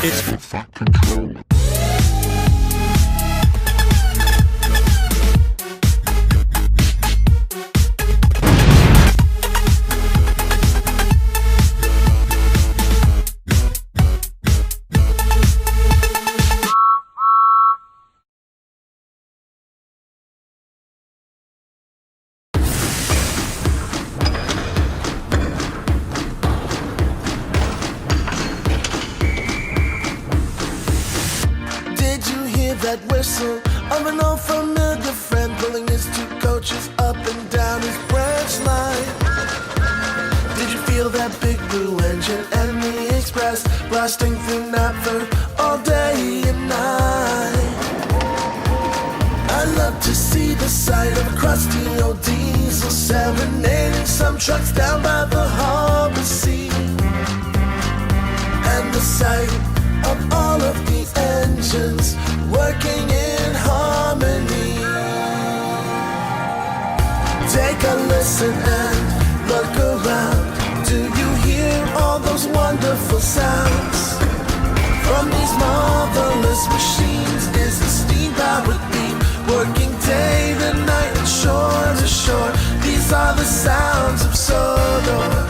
It's the fuck control. That whistle of an old familiar friend pulling his two coaches up and down his branch line. Did you feel that big blue engine and the express blasting through Knapford all day and night? I love to see the sight of a crusty old diesel serenading some trucks down by the harbor sea, and the sight of all of the engines working in harmony. Take a listen and look around. Do you hear all those wonderful sounds? From these marvelous machines is the steam-powered beam, working day to night and shore to shore. These are the sounds of Sodor.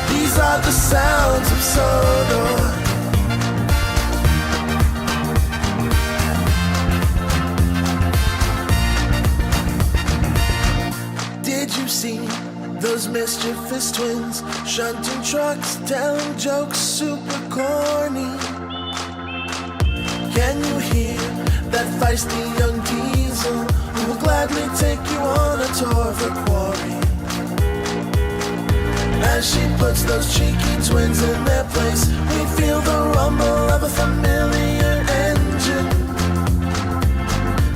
These are the sounds of Sodor. Did you see those mischievous twins shunting trucks, telling jokes super corny? Can you hear that feisty young diesel who will gladly take you on a tour of her quarry? As she puts those cheeky twins in their place, we feel the rumble of a familiar engine.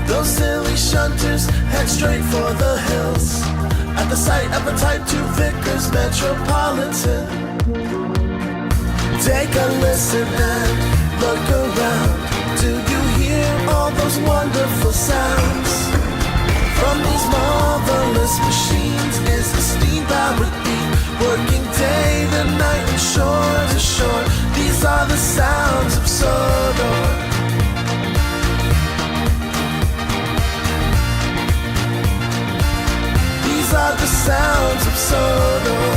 Those silly shunters head straight for the hills at the sight of a Type 2 Vickers Metropolitan. Take a listen and look around. Do you hear all those wonderful sounds? From these marvelous machines is the steam-powered beam, working day to night and shore to shore. These are the sounds of Sodor. These are the sounds of Sodor.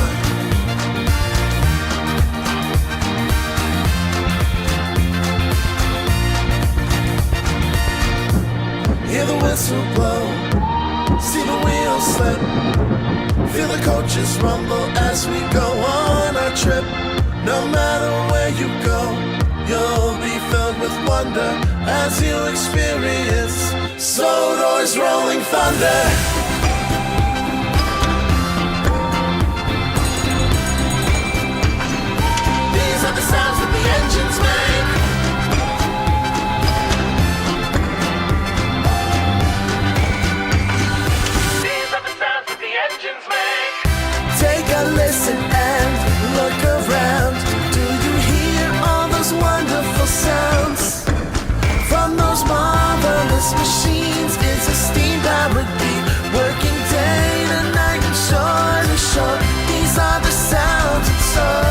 Hear the whistle blow, see the wheels slip, feel the coaches rumble as we go on our trip. No matter where you go, you'll be filled with wonder as you experience Sodor's rolling thunder. These are the sounds that the engines make. Take a listen and look around. Do you hear all those wonderful sounds? From those marvelous machines is a steam-powered beam, working day to night and shore to shore. These are the sounds of Sodor.